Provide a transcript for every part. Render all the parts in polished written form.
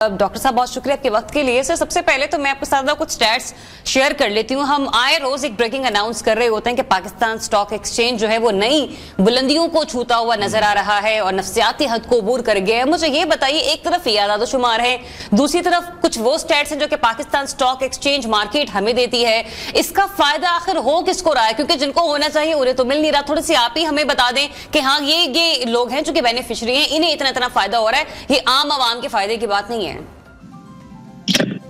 Doctor साहब बहुत शुक्रिया आपके वक्त के लिए। सर सबसे पहले तो मैं आपके साथ कुछ स्टैट्स शेयर कर लेती हूँ। हम आए रोज एक ब्रेकिंग अनाउंस कर रहे होते हैं कि पाकिस्तान स्टॉक एक्सचेंज जो है वो नई बुलंदियों को छूता हुआ नजर आ रहा है और नफ्सियाती हद को अबूर कर गया है। मुझे ये बताइए, एक तरफ ये आदादोशुमार है, दूसरी तरफ कुछ वो स्टैट्स हैं जो कि पाकिस्तान स्टॉक एक्सचेंज मार्केट हमें देती है, इसका फायदा आखिर हो किसको रहा है? क्योंकि जिनको होना चाहिए उन्हें तो मिल नहीं रहा। थोड़ी सी आप ही हमें बता दें कि हाँ ये लोग हैं जो कि बेनिफिशियरी हैं, इन्हें इतना फायदा हो रहा है, ये आम आवाम के फायदे की बात नहीं है।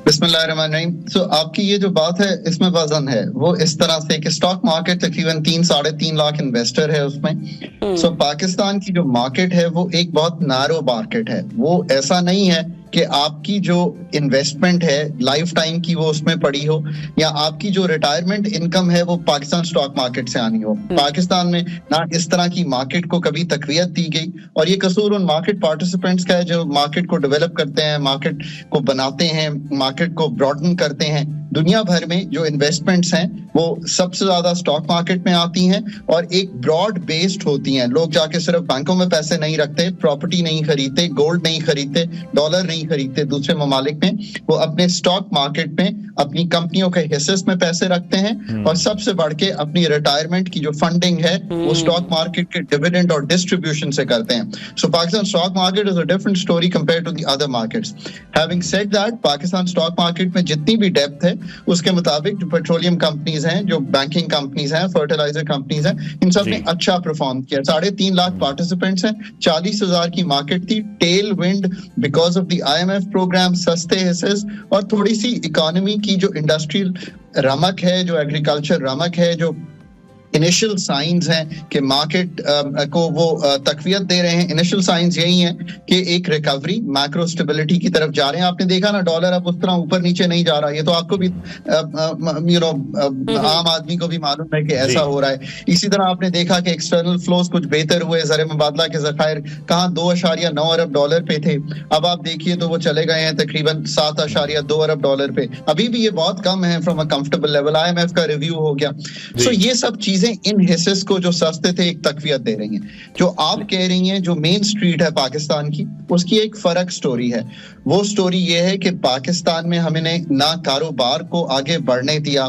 बिस्मिल्लाहिर्रहमानिर्रहीम। सो आपकी ये जो बात है इसमें वजन है वो इस तरह से कि स्टॉक मार्केट तकरीबन 3-3.5 लाख इन्वेस्टर है उसमें। सो पाकिस्तान की जो मार्केट है वो एक बहुत नैरो मार्केट है। वो ऐसा नहीं है कि आपकी जो इन्वेस्टमेंट है लाइफ टाइम की वो उसमें पड़ी हो, या आपकी जो रिटायरमेंट इनकम है वो पाकिस्तान स्टॉक मार्केट से आनी हो। पाकिस्तान में ना इस तरह की मार्केट को कभी तकवीयत दी गई, और ये कसूर उन मार्केट पार्टिसिपेंट्स का है जो मार्केट को डेवलप करते हैं, मार्केट को बनाते हैं, मार्केट को ब्रॉडन करते हैं। दुनिया भर में जो इन्वेस्टमेंट्स हैं वो सबसे ज्यादा स्टॉक मार्केट में आती हैं और एक ब्रॉड बेस्ड होती हैं। लोग जाके सिर्फ बैंकों में पैसे नहीं रखते, प्रॉपर्टी नहीं खरीदते, गोल्ड नहीं खरीदते, डॉलर नहीं खरीदते दूसरे ममालिक में, वो अपने स्टॉक मार्केट में अपनी कंपनियों के हिस्से में पैसे रखते हैं, और सबसे बढ़ के अपनी रिटायरमेंट की जो फंडिंग है वो स्टॉक मार्केट के डिविडेंड और डिस्ट्रीब्यूशन से करते हैं। So Pakistan stock market is a different story compare to the other markets. Having said that, Pakistan stock market में जितनी भी डेप्थ है उसके मुताबिक जो पेट्रोलियम कंपनीज हैं, जो बैंकिंग कंपनीज हैं, फर्टिलाइजर कंपनीज हैं, इन सब ने अच्छा परफॉर्म किया। 3.5 लाख पार्टिसिपेंट्स हैं, 40,000 की मार्केट थी। Tail wind because of the IMF programme, सस्ते हिस्से और थोड़ी सी इकोनॉमी की जो इंडस्ट्रियल रमक है, जो एग्रीकल्चर रमक है, जो इनिशियल साइंस हैं कि मार्केट को वो तकवीयत दे रहे हैं। इनिशियल साइंस यही है कि एक रिकवरी, मैक्रो स्टेबिलिटी की तरफ जा रहे हैं। आपने देखा ना, डॉलर अब उस तरह ऊपर नीचे नहीं जा रहा। ये तो आपको भी आम आदमी को भी मालूम है कि ऐसा हो रहा है। इसी तरह आपने देखा कि एक्सटर्नल फ्लोज कुछ बेहतर हुए, ज़र मुबादला के ज़खायर कहाँ 2.9 अरब डॉलर पे थे, अब आप देखिए तो वो चले गए हैं तकरीबन 7.2 अरब डॉलर पे। अभी भी ये बहुत कम है from a comfortable level. IMF का रिव्यू हो गया। सो ये सब चीजें इन हिस्सेस को जो सस्ते थे एक तकवीयत दे रही हैं। जो आप कह रही हैं जो मेन स्ट्रीट है पाकिस्तान की, उसकी एक फर्क स्टोरी है। वो स्टोरी ये है कि पाकिस्तान में हमने ना कारोबार को आगे बढ़ने दिया,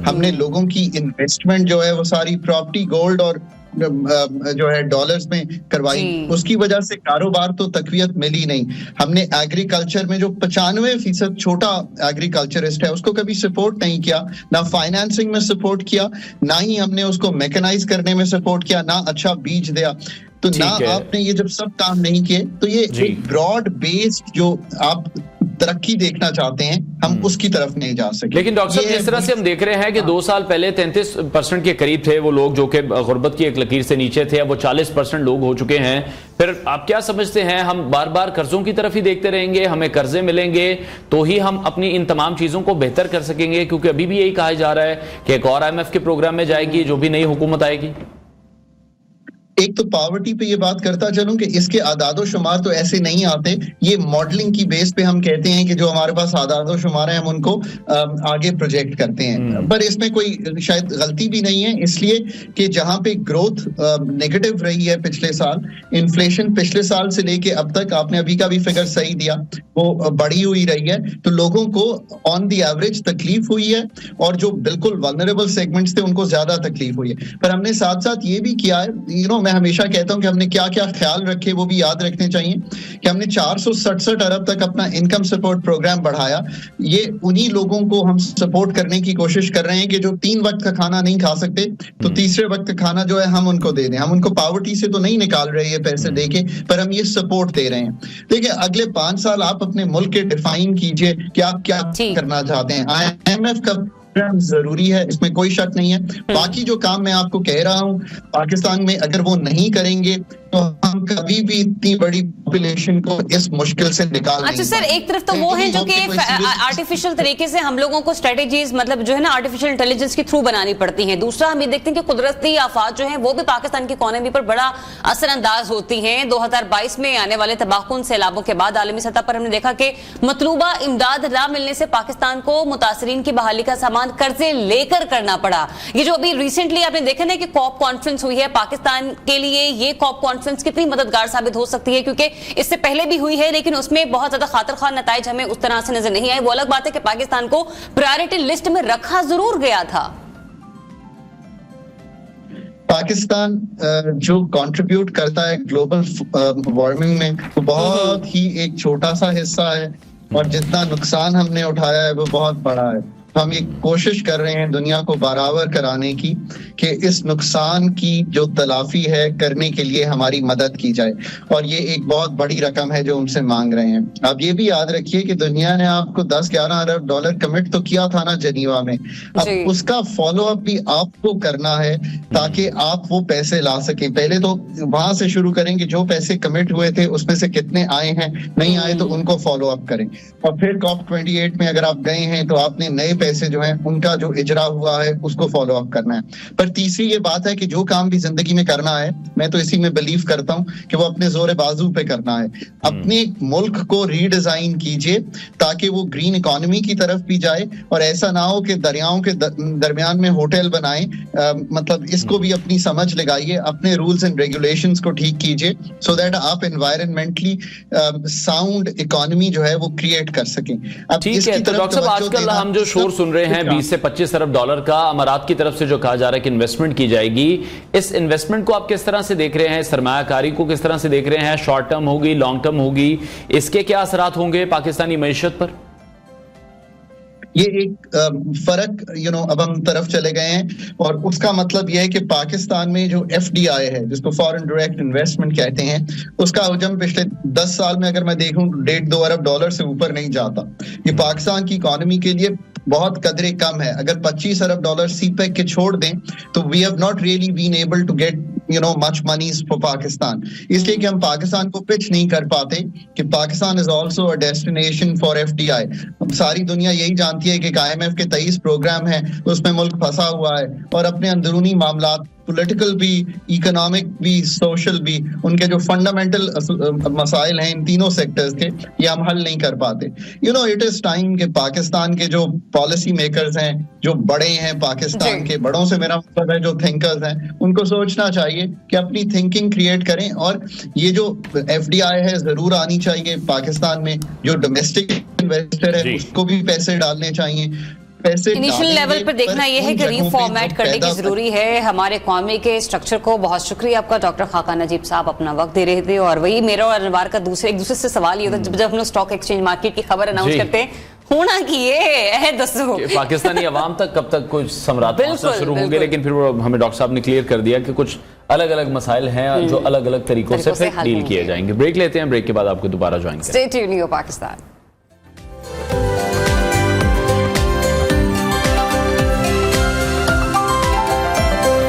हमने लोगों की इन्वेस्टमेंट जो है वो सारी प्रॉपर्टी, गोल्ड और जो है डॉलर्स में करवाई। उसकी वजह से कारोबार तो तकवीयत मिली नहीं। हमने एग्रीकल्चर में जो 95% छोटा एग्रीकल्चरिस्ट है उसको कभी सपोर्ट नहीं किया, ना फाइनेंसिंग में सपोर्ट किया, ना ही हमने उसको मैकेनाइज करने में सपोर्ट किया, ना अच्छा बीज दिया। तो ना आपने ये जब सब काम नहीं किए तो ये एक ब्रॉड बेस्ड जो आप तरक्की देखना चाहते हैं, हम उसकी तरफ नहीं जा सके। लेकिन डॉक्टर साहब, जिस तरह से हम देख रहे हैं कि 2 साल पहले 33% के करीब थे वो लोग जो कि गुर्बत की एक लकीर से नीचे थे, अब वो 40% लोग हो चुके हैं। फिर आप क्या समझते हैं, हम बार बार कर्जों की तरफ ही देखते रहेंगे, हमें कर्जे मिलेंगे तो ही हम अपनी इन तमाम चीजों को बेहतर कर सकेंगे? क्योंकि अभी भी यही कहा जा रहा है कि एक और IMF के प्रोग्राम में जाएगी जो भी नई हुकूमत आएगी। एक तो पावर्टी पे ये बात करता चलूं कि इसके आदादो शुमार तो ऐसे नहीं आते, ये मॉडलिंग की बेस पे हम कहते हैं कि जो हमारे पास आदादो शुमार है हम उनको आगे प्रोजेक्ट करते हैं। पर इसमें कोई शायद गलती भी नहीं है, इसलिए कि जहां पे ग्रोथ नेगेटिव रही है पिछले साल, इन्फ्लेशन पिछले साल से लेके अब तक, आपने अभी का भी फिगर सही दिया, वो बढ़ी हुई रही है, तो लोगों को ऑन द एवरेज तकलीफ हुई है, और जो बिल्कुल वल्नरेबल सेगमेंट्स थे उनको ज्यादा तकलीफ हुई है। पर हमने साथ साथ ये भी किया है, मैं हमेशा कहता हूं कि हमने क्या क्या ख्याल रखे वो भी याद रखने चाहिए, कि हमने 467 अरब तक अपना इनकम सपोर्ट प्रोग्राम बढ़ाया। ये उन्हीं लोगों को हम सपोर्ट करने की कोशिश कर रहे हैं कि जो 3 वक्त का खाना नहीं खा सकते, तो तीसरे वक्त का खाना जो है हम उनको दे दें। हम उनको पावर्टी से तो नहीं निकाल रहे ये पैसे देके, पर हम ये सपोर्ट दे रहे हैं। देखिए, अगले 5 साल आप अपने मुल्क के डिफाइन कीजिए कि आप क्या करना चाहते हैं। IMF का जरूरी है, इसमें कोई शक नहीं है। बाकी जो काम मैं आपको कह रहा हूं, पाकिस्तान में अगर वो नहीं करेंगे तो हम कभी भी इतनी बड़ी पॉपुलेशन को इस मुश्किल से निकाल नहीं। अच्छा सर, एक तरफ तो वो है जो कि आर्टिफिशियल तरीके से हम लोगों को स्ट्रेटेजीज मतलब जो है ना आर्टिफिशियल इंटेलिजेंस के थ्रू बनानी पड़ती हैं। दूसरा हम ये देखते हैं कि कुदरती आफात जो है वो भी पाकिस्तान की इकोनॉमी पर बड़ा असरअंदाज होती हैं। 2022 में आने वाले तबाहकुन सैलाबों के बाद आलमी सतह पर हमने देखा कि मतलूबा इमदाद ना मिलने से पाकिस्तान को मुतासरीन की बहाली का सामान कर्जे लेकर करना पड़ा। ये जो अभी रिसेंटली आपने देखा ना कि कॉप कॉन्फ्रेंस हुई है पाकिस्तान के लिए, ये कॉप कॉन्फ्रेंस कितनी मददगार साबित हो सकती है, क्योंकि इससे पहले भी हुई है लेकिन उसमें बहुत ज्यादा खातिर खां नताइज हमें उस तरह से नजर नहीं आए। वो अलग बात है कि पाकिस्तान को प्रायोरिटी लिस्ट में रखा जरूर गया था। पाकिस्तान जो कंट्रीब्यूट करता है ग्लोबल वार्मिंग में वो बहुत ही एक छोटा सा हिस्सा है, और जितना नुकसान हमने उठाया है वो बहुत बड़ा है। हम ये कोशिश कर रहे हैं दुनिया को बराबर कराने की कि इस नुकसान की जो तलाफी है करने के लिए हमारी मदद की जाए, और ये एक बहुत बड़ी रकम है जो उनसे मांग रहे हैं। अब ये भी याद रखिए कि दुनिया ने आपको 10-11 अरब डॉलर कमिट तो किया था ना जेनीवा में, अब उसका फॉलो अप भी आपको करना है ताकि आप वो पैसे ला सके। पहले तो वहां से शुरू करेंगे, जो पैसे कमिट हुए थे उसमें से कितने आए हैं, नहीं आए तो उनको फॉलो अप करें, और फिर COP28 में अगर आप गए हैं तो आपने नए पैसे जो हैं उनका जो इजरा हुआ है उसको फॉलो अप करना है। पर तीसरी ये बात है कि जो काम भी जिंदगी में करना है, मैं तो इसी में बिलीव करता हूं कि वो अपने जोरे बाजू पे करना है। अपने मुल्क को रीडिजाइन कीजिए ताकि वो ग्रीन इकोनॉमी की तरफ भी जाए, और ऐसा ना हो कि दरियाओं के दरमियान में होटल बनाए। मतलब इसको भी अपनी समझ लगाइए, अपने रूल्स एंड रेगुलेशंस को ठीक कीजिए सो दैट आप एनवायरमेंटली साउंड इकोनॉमी जो है वो क्रिएट कर सकें। अब ठीक है, तो डॉक्टर साहब आजकल हम जो शोर सुन रहे हैं 20 से 25 अरब डॉलर का अमारात की तरफ से जो कहा जा रहा है कि इन्वेस्टमेंट की जाएगी, इस इन्वेस्टमेंट को आप किस तरह से देख रहे हैं? सरमायाकारी को किस तरह से देख रहे हैं? शॉर्ट टर्म होगी, लॉन्ग टर्म होगी, इसके क्या असरात होंगे पाकिस्तानी मईशत पर? ये एक फर्क अब हम तरफ चले गए हैं, और उसका मतलब यह है कि पाकिस्तान में जो FDI है, जिसको फॉरेन डायरेक्ट इन्वेस्टमेंट कहते हैं, उसका हजम पिछले 10 साल में अगर मैं देखूं 1.5-2 अरब डॉलर से ऊपर नहीं जाता। ये पाकिस्तान की इकोनॉमी के लिए बहुत कदरे कम है। अगर 25 अरब डॉलर CPEC के छोड़ दें तो we have not really been able to get much monies for Pakistan, इसलिए कि हम पाकिस्तान को पिच नहीं कर पाते कि Pakistan is also a destination for FDI। अब सारी दुनिया यही जानती है कि IMF के 23 प्रोग्राम है, उसमें मुल्क फंसा हुआ है, और अपने अंदरूनी मामलात, पॉलिटिकल भी, इकोनॉमिक भी, सोशल भी, उनके जो फंडामेंटल मसाइल हैं इन तीनों सेक्टर्स के, ये हम हल नहीं कर पाते। इट इज टाइम कि पाकिस्तान के जो पॉलिसी मेकर्स हैं, जो बड़े हैं पाकिस्तान के, बड़ों से मेरा मतलब है जो थिंकर्स हैं, उनको सोचना चाहिए कि अपनी थिंकिंग क्रिएट करें, और ये जो FDI है जरूर आनी चाहिए पाकिस्तान में। जो डोमेस्टिक इन्वेस्टर है उसको भी पैसे डालने चाहिए। इनिशियल लेवल पर देखना यह है कि रीफॉर्मेट करने की जरूरी है हमारे इकॉनमी के स्ट्रक्चर को। बहुत शुक्रिया आपका डॉक्टर खाकान नजीब साहब, अपना वक्त दे रहे थे। और वही मेरा और अनवार का एक दूसरे से सवाल ये होता है, जब हम लोग स्टॉक एक्सचेंज मार्केट की खबर अनाउंस करते हैं, होना की ये दसो पाकिस्तानी अवाम तक कब तक कुछ समरात शुरू होंगे, लेकिन फिर वो हमें डॉक्टर साहब ने क्लियर कर दिया कि कुछ अलग अलग मसाइल हैं जो अलग अलग तरीकों से डील किए जाएंगे। ब्रेक लेते हैं, ब्रेक के बाद आपको दोबारा ज्वाइन करें। Stay tuned Pakistan.